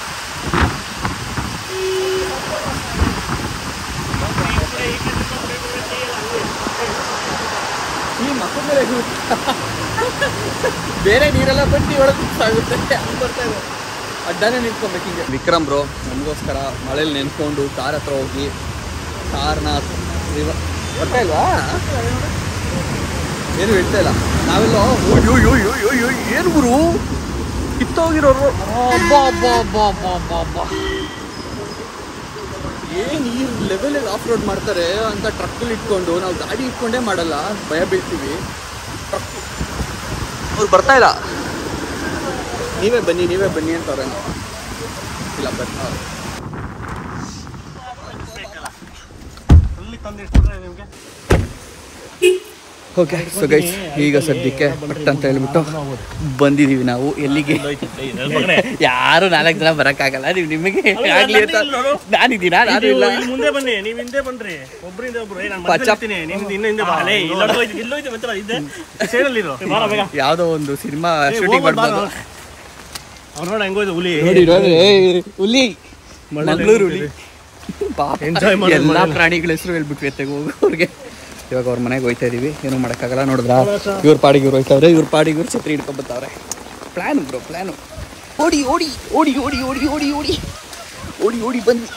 ಈ ಮಕ್ಕಳ ಬೇರೆ ನೀರೆಲ್ಲ ಬಂದು ಒಳಗೆ ಆಗುತ್ತೆ ಬರ್ತಾ ಇದೆ. ಅಡ್ಡಾನೆ ನಿಂತ್ಕೊಬೇಕು ಹಿಂಗೆ. ವಿಕ್ರಮ್ ಬ್ರೋ ನಮಗೋಸ್ಕರ ಮಳೇಲಿ ನೆನ್ಕೊಂಡು ಕಾರ್ ಹತ್ರ ಹೋಗಿ ಕಾರ್ನ ಬರ್ತಾ ಇಲ್ವಾ, ಏನು ಇಡ್ತಾ ಇಲ್ಲ. ನಾವೆಲ್ಲ ಏನು ಗುರು ಕಿತ್ತೋಗಿರೋರು ಏನು ಈ ಲೆವೆಲಲ್ಲಿ ಆಫ್ ರೋಡ್ ಮಾಡ್ತಾರೆ ಅಂತ ಟ್ರಕ್ಕಲ್ಲಿ ಇಟ್ಕೊಂಡು. ನಾವು ಗಾಡಿ ಇಟ್ಕೊಂಡೇ ಮಾಡಲ್ಲ, ಭಯ ಬೀಳ್ತೀವಿ. ಅವ್ರು ಬರ್ತಾ ಇಲ್ಲ, ನೀವೇ ಬನ್ನಿ ಅಂತವ್ರೆ. ಇಲ್ಲ ಬರ್ತಾರೆ. ಓಕೆ ಸೊ ಗೈಸ್, ಈಗ ಸದ್ಯಕ್ಕೆ ಪಟ್ ಅಂತ ಹೇಳ್ಬಿಟ್ಟು ಬಂದಿದ್ದೀವಿ ನಾವು. ಎಲ್ಲಿಗೆ? ಯಾರು 4 ಜನ ಬರೋಕ್ಕಾಗಲ್ಲ. ನೀವು ನಿಮಗೆ ಆಗ್ಲಿ ಅಂತ ನಾನಿದ್ದೀನಾ? ನಾನು ಇಲ್ಲ. ಮುಂದೆ ಬನ್ನಿ, ನೀವು ಹಿಂದೆ ಬನ್ರಿ. ಒಬ್ಬರಿಂದ ಒಬ್ರು ಯಾವುದೋ ಒಂದು ಸಿನಿಮಾ ಶೂಟಿಂಗ್ ಮಾಡ್ಬೋದು. ಅವ್ರು ಹೆಂಗೋಯ್ತು ಹುಲಿ ಹುಲಿ ಮಂಗಳೂರು ಹುಲಿ. ಎಲ್ಲ ಪ್ರಾಣಿಗಳ ಹೆಸರು ಹೇಳ್ಬಿಟ್ವಿ ಎತ್ತೆಗೆ ಹೋಗೋರಿಗೆ. ಇವಾಗ ಅವ್ರ ಮನೆಗೆ ಹೋಯ್ತಾ ಇದೀವಿ, ಏನೂ ಮಾಡೋಕ್ಕಾಗಲ್ಲ. ನೋಡಿದ್ರಾ ಇವ್ರ ಪಾಡಿಗೆ ಇವ್ರು ಹೋಯ್ತಾವ್ರೆ, ಇವ್ರ ಪಾಡಿಗೆ ಇವ್ರು ಛತ್ರಿ ಹಿಡ್ಕೊಂಬತ್ತವ್ರೆ. Plan bro plan. ಓಡಿ ಓಡಿ ಓಡಿ ಓಡಿ ಓಡಿ ಓಡಿ ಓಡಿ ಓಡಿ ಓಡಿ ಬಂದ್ವಿ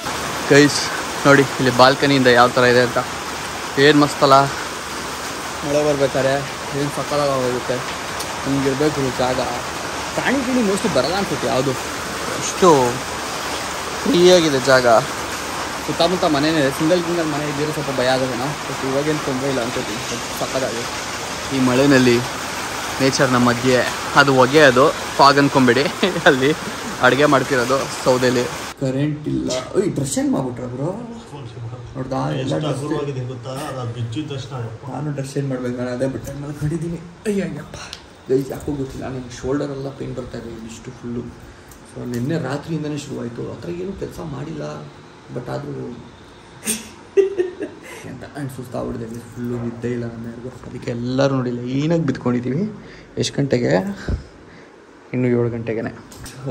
ಗೈಸ್. ನೋಡಿ ಇಲ್ಲಿ ಬಾಲ್ಕನಿಯಿಂದ ಯಾವ ಥರ ಇದೆ ಅಂತ. ಏನು ಮಸ್ತಲ್ಲ, ಮಳೆ ಬರ್ಬೇಕಾದ್ರೆ ಏನು ಸಕ್ಕತ್ತಾಗೋಗುತ್ತೆ. ಹಿಂಗಿರ್ಬೇಕು ಜಾಗ. ಪ್ರಾಣಿ ಗಿಣಿ ಮೋಸ್ಟ್ಲಿ ಬರಲ್ಲ ಅನ್ಸುತ್ತೆ ಯಾವುದು, ಅಷ್ಟು ಫ್ರೀಯಾಗಿದೆ ಜಾಗ. ಸುತ್ತಮುತ್ತ ಮನೆಯೇ ಸಿಂಗಲ್ ಮನೆ ಇದ್ದಿರೋ ಸ್ವಲ್ಪ ಭಯ ಆಗೋದೇನೋ, ಬಟ್ ಇವಾಗೇನು ತೊಂದರೆ ಇಲ್ಲ ಅನ್ಕೋತೀನಿ. ಸಕ್ಕತ್ತಾಗಿ ಈ ಮಳೆಯಲ್ಲಿ ನೇಚರ್ನ ಮಧ್ಯೆ ಅದು ಹೊಗೆ, ಅದು ಫಾಗ್ ಅಂದ್ಕೊಂಬೇಡಿ. ಅಲ್ಲಿ ಅಡುಗೆ ಮಾಡ್ತಿರೋದು ಸೌದೆಲಿ. ಕರೆಂಟ್ ಇಲ್ಲ. ಓಯ್ ಡ್ರೆಸ್ ಏನು ಮಾಡ್ಬಿಟ್ರ ಬ್ರೋ? ನೋಡ್ದಾ ಎಲ್ಲ ನಾನು ಡ್ರೆಸ್ ಏನು ಮಾಡ್ಬೇಕು, ನಾನು ಅದೇ ಬಿಟ್ಟು ಮೇಲೆ ಕಡಿದ್ದೀನಿ. ಅಯ್ಯಪ್ಪ ಗೈಸ್ ಯಾಕೋ ಗೊತ್ತಿಲ್ಲ, ನನಗೆ ಶೋಲ್ಡರೆಲ್ಲ ಪೇನ್ ಬರ್ತಾ ಇದೆ ಇಷ್ಟು ಫುಲ್ಲು. ಸೊ ನಿನ್ನೆ ರಾತ್ರಿಯಿಂದನೇ ಶುರುವಾಯಿತು. ಆ ಥರ ಏನೂ ಕೆಲಸ ಮಾಡಿಲ್ಲ, ಬಟ್ ಆದರೂ ಅಂತ ಆ್ಯಂಡ್ ಸುಸ್ತಾಗ್ಬಿಟ್ಟಿದೆ. ಫುಲ್ಲು ನಿದ್ದೆ ಇಲ್ಲ ನನ್ನ ಯಾರಿಗೂ. ಅದಕ್ಕೆ ಎಲ್ಲರೂ ನೋಡಿಲ್ಲ, ಏನಾಗಿ ಬಿದ್ಕೊಂಡಿದ್ದೀವಿ. ಎಷ್ಟು ಗಂಟೆಗೆ? ಇನ್ನೂ 7 ಗಂಟೆಗೆ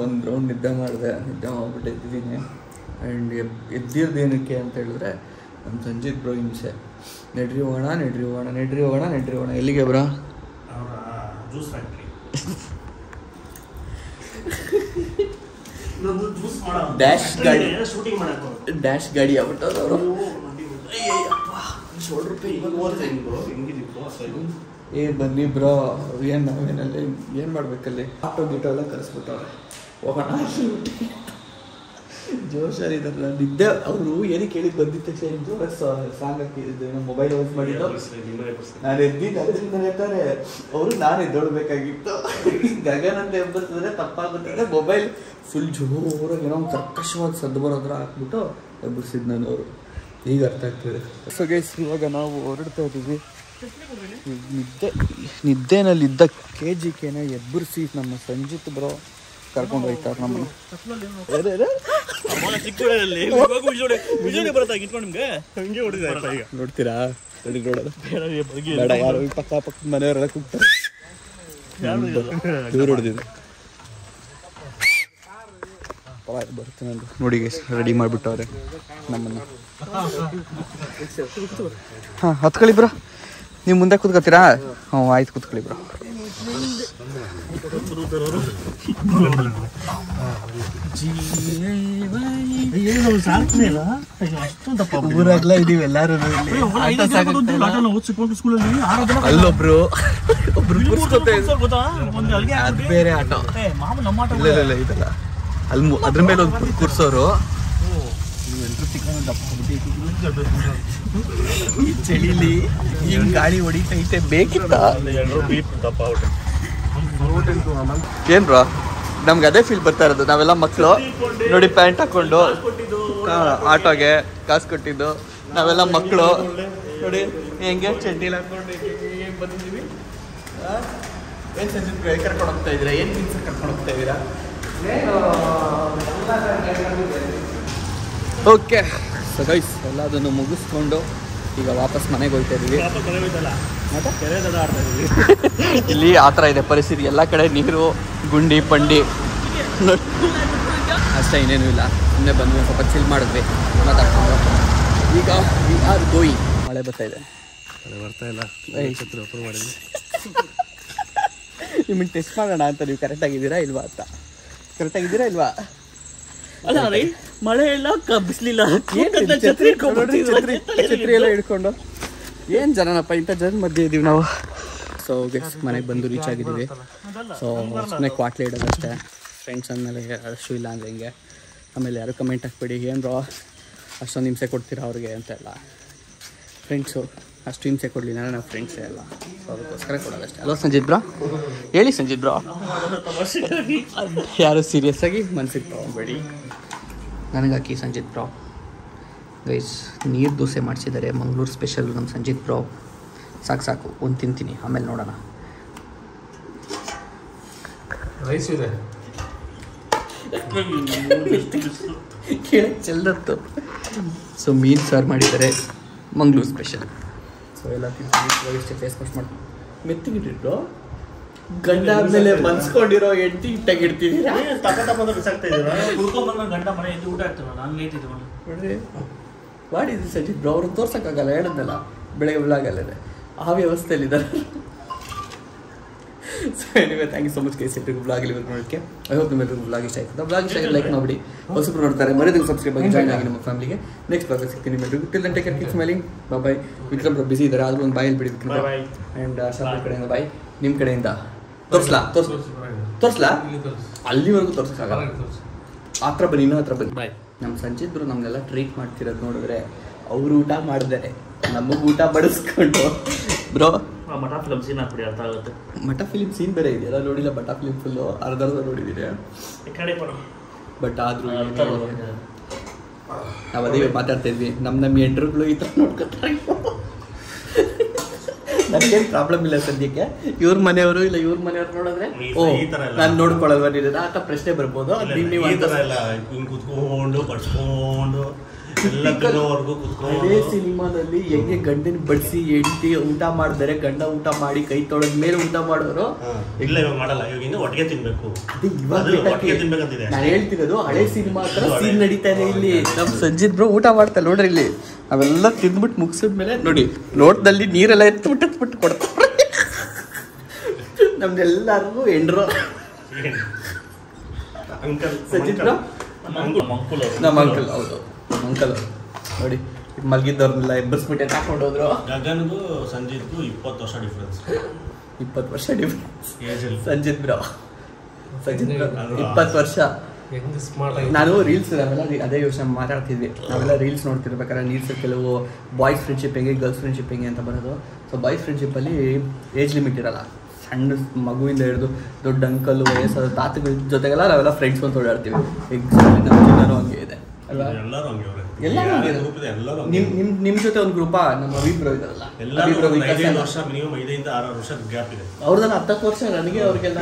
ಒಂದು ರೌಂಡ್ ನಿದ್ದೆ ಮಾಡಿಬಿಟ್ಟು ಎದ್ದಿದ್ದೀನಿ. ಆ್ಯಂಡ್ ಎದ್ದಿರೋದೇನಕ್ಕೆ ಅಂತ ಹೇಳಿದ್ರೆ ನಮ್ಮ ಸಂಜಿತ್ ಬ್ರೋ ಹಿಂಸೆ. ನಡ್ರಿ ಹೋಗೋಣ. ಎಲ್ಲಿಗೆ ಬ್ರೋ? Juice factory. ಡ್ಯಾಶ್ ಗಾಡಿ ಆಗ್ಬಿಟ್ಟವ್ರು ಅವರು. ಬನ್ನಿ ಬ್ರೋ, ಏನು ನಾವೇನಲ್ಲಿ ಏನು ಮಾಡ್ಬೇಕಲ್ಲಿ? ಆಟೋ ಗೀಟೋ ಎಲ್ಲ ಕರೆಸ್ಬಿಟ್ಟವ್ರೆ. ಹೋಗೋಣ ಜೋಶಾರಿದಾರಲ್ಲ. ನಿದ್ದೆ ಅವರು ಏನಕ್ಕೆ ಹೇಳಿದ್ದು ಬಂದಿದ್ದ ತಕ್ಷಣ ಜೋರ ಸಾಂಗ್ ಹಾಕಿದ್ದು, ನಮ್ಮ ಮೊಬೈಲ್ ಯೂಸ್ ಮಾಡಿದ್ದು. ನಾನು ಎದ್ದಿದ್ದು ಅದರಿಂದ ಹೇಳ್ತಾರೆ ಅವರು. ನಾನು ಎದ್ದೊಳ್ಬೇಕಾಗಿತ್ತು. ಗಗನ್ ಅಂತ ಎಬ್ಬರ್ತಿದ್ರೆ ತಪ್ಪಾಗುತ್ತದೆ. ಮೊಬೈಲ್ ಫುಲ್ ಜೋರಾಗಿ ಏನೋ ಒಂದು ಕರ್ಕಶವಾಗಿ ಸದ್ದು ಬರೋದ್ರ ಹಾಕ್ಬಿಟ್ಟು ಎಬ್ಬರಿಸಿದ್ದು ನಾನು. ಅವರು ಈಗ ಅರ್ಥ ಆಗ್ತದೆ. ಸೊ ಗೈಸ್, ಇವಾಗ ನಾವು ಹೊರಡ್ತಾ ಇದ್ದೀವಿ. ನಿದ್ದೆನಲ್ಲಿದ್ದ KGKನ ಎಬ್ಬರಿಸಿ ನಮ್ಮ ಸಂಜಿತ್ ಬ್ರೋ ಕರ್ಕೊಂಡು ಹೋಗ್ತಾರೆ ನಮ್ಮನ್ನು. ನೋಡ್ತೀರಾ? ನೋಡೋದು ಬೇಡ, ಯಾರು ಪಕ್ಕ ಮನೆಯವರೆಲ್ಲ ಕೂಗ್ತಾರೆ. ಇವ್ರು ಹೊಡೆದಿದ್ದು ಬರ್ತೀನಿ ನೋಡಿ ಗೈಸ್. ರೆಡಿ ಮಾಡಿಬಿಟ್ಟವ್ರೆ ನಮ್ಮನ್ನು. ಹಾಂ ಹತ್ಕೊಳ್ಳಿ ಬ್ರೋ. ನೀವು ಮುಂದೆ ಕೂತ್ಕೊತೀರಾ? ಹ್ಞೂ ಆಯ್ತು, ಕೂತ್ಕೊಳ್ಳಿ ಬ್ರೋ. ಊರಾಗ್ಲ ಇದೀವಿ ಎಲ್ಲಾರು. ಅಲ್ಲೊಬ್ರು ಬೇರೆ ಆಟೋ ಇಲ್ಲ ಇದಲ್ಲ, ಅಲ್ಲಿ ಅದ್ರ ಮೇಲೆ ಒಂದು ಕೂರ್ಸೋರು. ಈ ಚಳಿಲಿ ಹಿಂಗ್ ಗಾಳಿ ಹೊಡಿತೈತೆ, ಬೇಕಿತ್ತ? ಏನ್ ಬ್ರೋ, ನಮ್ಗೆ ಅದೇ ಫೀಲ್ ಬರ್ತಾ ಇರೋದು. ನಾವೆಲ್ಲ ಮಕ್ಕಳು ನೋಡಿ, ಪ್ಯಾಂಟ್ ಹಾಕೊಂಡು ಆಟೋಗೆ ಕಾಸು ಕೊಟ್ಟಿದ್ದು ನಾವೆಲ್ಲ ಮಕ್ಕಳು ನೋಡಿ. ಹೆಂಗೆ ಚಡ್ಡಿಲ್ ಹಾಕೊಂಡು ಬಂದಿದ್ದೀವಿ. ಏನು ಸಂಜಿತ್ ಕರ್ಕೊಂಡು ಹೋಗ್ತಾ ಇದ್ದೀರಾ? ಏನು ತಿನ್ಸ ಕರ್ಕೊಂಡು ಹೋಗ್ತಾ ಇದ್ದೀರಾ? ಓಕೆ ಸೊ ಗೈಸ್, ಎಲ್ಲದನ್ನು ಮುಗಿಸ್ಕೊಂಡು ಈಗ ವಾಪಸ್ ಮನೆಗೆ ಹೋಗ್ತಾ ಇದ್ದೀವಿ. ಇಲ್ಲಿ ಆ ಥರ ಇದೆ ಪರಿಸ್ಥಿತಿ. ಎಲ್ಲ ಕಡೆ ನೀರು, ಗುಂಡಿ ಪಂಡಿ ಅಷ್ಟೇ, ಇನ್ನೇನು ಇಲ್ಲ. ಸುಮ್ಮನೆ ಬಂದ್ವಿ, ಸ್ವಲ್ಪ ಚಿಲ್ ಮಾಡಿದ್ವಿ ಮಾತಾಡ್ಕೊಂಡು. ಈಗ ವಿ ಆರ್ ಗೋಯಿಂಗ್. ಮಳೆ ಬರ್ತಾ ಇದೆ, ಬರ್ತಾ ಇಲ್ಲ. ಅಪ್ರೂವ್ ಮಾಡಿದ್ವಿ. ನಿಮಗೆ ಟೆಸ್ಟ್ ಮಾಡೋಣ ಅಂತ, ನೀವು ಕರೆಕ್ಟಾಗಿದ್ದೀರಾ ಇಲ್ವಾ ಅಂತ. ಕರೆಕ್ಟಾಗಿದ್ದೀರಾ ಇಲ್ವಾ? ಅಲ್ಲ ರೀ, ಮಳೆ ಇಲ್ಲ ಬಿಸಿಲಿಲ್ಲ, ಛತ್ರಿ ಎಲ್ಲ ಹಿಡ್ಕೊಂಡು ಏನು ಜನನಪ್ಪ, ಇಂಥ ಜನ ಮಧ್ಯೆ ಇದ್ದೀವಿ ನಾವು. ಸೊ ಗೆಸ್ ಮನೆಗೆ ಬಂದು ರೀಚ್ ಆಗಿದ್ದೀವಿ. ಸೊ ಸುಮ್ಮನೆ ಕ್ವಾಟ್ಲೆ ಇಡೋದಷ್ಟೇ. ಫ್ರೆಂಡ್ಸ್ ಅಂದಮೇಲೆ ಅಷ್ಟು ಇಲ್ಲ ಅಂದರೆ ಹಿಂಗೆ. ಆಮೇಲೆ ಯಾರು ಕಮೆಂಟ್ ಹಾಕ್ಬೇಡಿ ಏನು ಅಷ್ಟೊಂದು ಹಿಂಸೆ ಕೊಡ್ತೀರಾ ಅವ್ರಿಗೆ ಅಂತೆಲ್ಲ. ಫ್ರೆಂಡ್ಸು ಅಷ್ಟು ಹಿಂಸೆ ಕೊಡಲಿಲ್ಲ, ನಾವು ಫ್ರೆಂಡ್ಸೇ ಅಲ್ಲ. ಸೊ ಅದಕ್ಕೋಸ್ಕರ ಕೊಡೋದಷ್ಟೇ. ಅಲ್ವಾ ಸಂಜಿತ್ ಬ್ರೋ? ಹೇಳಿ ಸಂಜಿತ್ ಬ್ರೋ. ಯಾರು ಸೀರಿಯಸ್ ಆಗಿ ಮನ್ಸಿಗೆ ತೊಗೊಬೇಡಿ. ನನಗಾಕಿ ಸಂಜಿತ್ ಬ್ರೋ. ಗೈಸ್ ನೀರು ದೋಸೆ ಮಾಡಿಸಿದ್ದಾರೆ, ಮಂಗಳೂರು ಸ್ಪೆಷಲ್ ನಮ್ಮ ಸಂಜಿತ್ ಬ್ರೋ. ಸಾಕು ಒಂದು ತಿಂತೀನಿ, ಆಮೇಲೆ ನೋಡೋಣ. ರೈಸ್ ಇದೆ ಕೇಳಕ್ಕೆ ಚೆಲ್ಲತ್ತು. ಸೊ ಮೀನು ಸಾರು ಮಾಡಿದ್ದಾರೆ, ಮಂಗಳೂರು ಸ್ಪೆಷಲ್. ಸೊ ಎಲ್ಲ ತಿಂತೀನಿ. ಇಷ್ಟೇ ಫೇಸ್ ವಾಶ್ ಮಾಡಿ ಮೆತ್ತಿಗಿಟ್ಟಿದ್ರು. ಗಂಡ ಆದಮೇಲೆ ಮನ್ಸ್ಕೊಂಡಿರೋ ಹೆಂಡತಿ ಇಟ್ಟಾಗಿಡ್ತಿದ್ದೀರಾ? ಗಂಡ ಮನೆ ಊಟ ಇರ್ತಾರ, ನಾನು ಲೇಟ್ ಇದ್ದೆ ನೋಡ್ರಿ ಮಾಡಿದ್ರಿ ಸಂಜಿತ್ ಬ್ರೋ. ಅವ್ರನ್ನ ತೋರ್ಸೋಕ್ಕಾಗಲ್ಲ, ಹೇಳೋದಲ್ಲ ಬೆಳಗ್ಗೆ ವ್ಲಾಗಲ್ಲದೆ ಆ ವ್ಯವಸ್ಥೆಯಲ್ಲಿದ್ದಾರೆ. So anyway thank you so much guys ಎಲ್ರಿಗೂ ವ್ಲಾಗ್ ಇಲ್ಲಿ ನೋಡೋಕ್ಕೆ. ಐ ಹೋಪ್ ನಿಮ್ಮೆಲ್ಲರಿಗೂ ವ್ಲಾಗ್ ಇಷ್ಟ ಆಯ್ತು. ವ್ಲಾಗ್ ಇಷ್ಟ ಲೈಕ್ ಮಾಡಿ, ಹೊಸಬ್ರು ನೋಡ್ತಾರೆ ಮರೆಯದಂಗೆ ಸಬ್ಸ್ಕ್ರೈಬ್ ಆಗಿ ಜಾಯ್ನ್ ಆಗಿ ನಮ್ಮ ಫ್ಯಾಮಿಲಿಗೆ. ನೆಕ್ಸ್ಟ್ ವ್ಲಾಗ್ ಸಿಗ್ತೀನಿ ನಿಮ್ಮೆಲ್ಲರಿಗೂ. Till then take care, keep smiling, bye. Vikram bro busy ಇದ್ದಾರೆ, ಆದರೂ ಒಂದು ಬಾಯಲ್ಲಿ ಬಿಡಿ ವಿಕ್ರಮ್. ಆ್ಯಂಡ್ ಶಾಪುರ್ ಕಡೆಯಿಂದ ಬಾಯ್. ನಿಮ್ಮ ಕಡೆಯಿಂದ ತೋರಿಸ್ಲಾ ಅಲ್ಲಿವರೆಗೂ ತೋರ್ಸೋಕ್ಕಾಗಲ್ಲ. ಹತ್ರ ಬನ್ನಿ, ಇನ್ನೂ ಹತ್ರ ಬನ್ನಿ. ಬಾಯ್. ನಮ್ಮ ಸಂಚಿತ್ ಬ್ರೋ ನಮ್ಮನ್ನೆಲ್ಲ ಟ್ರೀಟ್ ಮಾಡ್ತಿರೋದು ನೋಡಿದ್ರೆ ಅವರು ಊಟ ಮಾಡಿದ್ದಾರೆ, ನಮಗೆ ಊಟ ಬಡಿಸ್ಕೊಂಡು. ಬ್ರೋ ಮಠ ಫಿಲಮ್ ಸೀನ್ ಹಾಕ್ಬಿಡಿ, ಅರ್ಥ ಆಗುತ್ತೆ. ಮಠ ಫಿಲಿಮ್ ಸೀನ್ ಬೇರೆ ಇದೆಯಲ್ಲ, ನೋಡಿಲ್ಲ. ಮಠ ಫಿಲಿಮ್ ಫುಲ್ಲು ಅರ್ಧ ನೋಡಿದ್ದೀನಿ. ಬಟ್ ಆದರೂ ನಾವು ಅದೇ ಮಾತಾಡ್ತಾ ಇದ್ವಿ, ನಮ್ಮ ಎಂಟ್ರುಗಳು ಈ ಥರ ನೋಡ್ಕೊತಾರೆ. ನನಗೇನು ಪ್ರಾಬ್ಲಮ್ ಇಲ್ಲ ಸದ್ಯಕ್ಕೆ. ಇವ್ರ ಮನೆಯವರು ಇಲ್ಲ ಇವ್ರ ಮನೆಯವ್ರು ನೋಡಿದ್ರೆ ನಾನು ನೋಡ್ಕೊಳ್ಳಲ್ವ ನೀನು ಅಂತ ಪ್ರಶ್ನೆ ಬರ್ಬೋದು. ಅದೇ ಸಿನಿಮಾದಲ್ಲಿ ಹೆಂಗೆ ಗಂಡನ ಬಡಿಸಿ ಹೆಂಡತಿ ಊಟ ಮಾಡಿದರೆ, ಗಂಡ ಊಟ ಮಾಡಿ ಕೈ ತೊಳೆದ ಮೇಲೆ ಊಟ ಮಾಡೋರು. ನಾನು ಹೇಳ್ತಿರೋದು ಹಳೆ ಸಿನಿಮಾ ಹತ್ರ ಸೀನ್ ನಡೀತಾ ಇದೆ ಇಲ್ಲಿ. ನಮ್ ಸಂಜಿತ್ ಬ್ರೋ ಊಟ ಮಾಡ್ತಾರೆ ನೋಡ್ರಿ ಇಲ್ಲಿ. ಅವೆಲ್ಲ ತಿಂದ್ಬಿಟ್ಟು ಮುಗಿಸಿದ್ಮೇಲೆ ನೋಡಿ ಲೋಟದಲ್ಲಿ ನೀರೆಲ್ಲ ಎತ್ಬಿಟ್ಟು ಕೊಡ್ತಾರೆ. ನಮ್ದೆಲ್ಲರಿಗೂ ಎಂಡ್ರು ಸಂಜಿತ್ ಬ್ರೋ ನಮ್ಮ ಅಂಕಲ್. ಹೌದು ಅಂಕಲ್ ನೋಡಿ, ಮಲಗಿದ್ದವ್ರನ್ನೆಲ್ಲ ಎಬ್ಬಸ್ಬಿಟ್ಟೆ ತಗೊಂಡು ಹೋದ್ರು. ಗಗನ್ಗೂ ಸಂಜಿತ್ಗೂ 20 ವರ್ಷ ಡಿಫ್ರೆನ್ಸ್. 20 ವರ್ಷ ಡಿಫ್ರೆನ್ಸ್ ಸಂಜಿತ್ ಬ್ರೋ 20 ವರ್ಷ. ನಾನು ರೀಲ್ಸ್ ನಾವೆಲ್ಲ ಅದೇ ಯೋಚನೆ ಮಾತಾಡ್ತಿದ್ವಿ. ನಾವೆಲ್ಲ ರೀಲ್ಸ್ ನೋಡ್ತಿರ್ಬೇಕಾದ್ರೆ ರೀಲ್ಸ್ ಕೆಲವು ಬಾಯ್ಸ್ ಫ್ರೆಂಡ್ಶಿಪ್ ಹೆಂಗೆ, ಗರ್ಲ್ಸ್ ಫ್ರೆಂಡ್ಶಿಪ್ ಹೆಂಗೆ ಅಂತ ಬರೋದು. ಸೊ ಬಾಯ್ಸ್ ಫ್ರೆಂಡ್ಶಿಪ್ಪಲ್ಲಿ ಏಜ್ ಲಿಮಿಟ್ ಇರಲ್ಲ. ಸಣ್ಣ ಮಗುವಿಂದ ಹಿಡಿದು ದೊಡ್ಡ ಅಂಕಲ್, ವಯಸ್ಸಾದ ತಾತಗಳ ಜೊತೆಗೆಲ್ಲ ನಾವೆಲ್ಲ ಫ್ರೆಂಡ್ಸ್ ಅಂತ ಓಡಾಡ್ತೀವಿ. ಎಕ್ಸಾಕ್ಟ್ಲಿ ನಮ್ಮ ಜೊತೆನೂ ಹಂಗೆ ಇದೆ ಅಲ್ವಾ? ನಿಮ್ ಜೊತೆ ಒಂದು ಗ್ರೂಪಾ? ನಮ್ಮ ಅಭಿಪ್ರೋ ಇದಾರಲ್ಲ, ಅವ್ರದೆಲ್ಲ 10 ವರ್ಷ, ನನಗೆ ಅವ್ರಿಗೆಲ್ಲ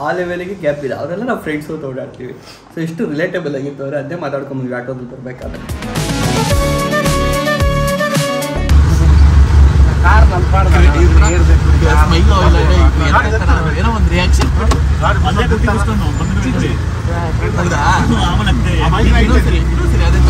ಆ ಲೆವೆಲ್ಗೆ ಗ್ಯಾಪ್ ಇದೆ. ಅವರೆಲ್ಲ ನಾವು ಫ್ರೆಂಡ್ಸ್ ಅಂತ ಓಡಾಡ್ತೀವಿ. ಸೊ ಎಷ್ಟು ರಿಲೇಟಬಲ್ ಆಗಿತ್ತು ಅವ್ರೆ, ಅದೇ ಮಾತಾಡ್ಕೊಂಡ್ಬಂದ್ವಿ ಆಟೋದಲ್ಲಿ ಬರ್ಬೇಕಾದ್ರೆ. ಏನೋ ಒಂದು ರಿಯಾಕ್ಷನ್ ಅದೇ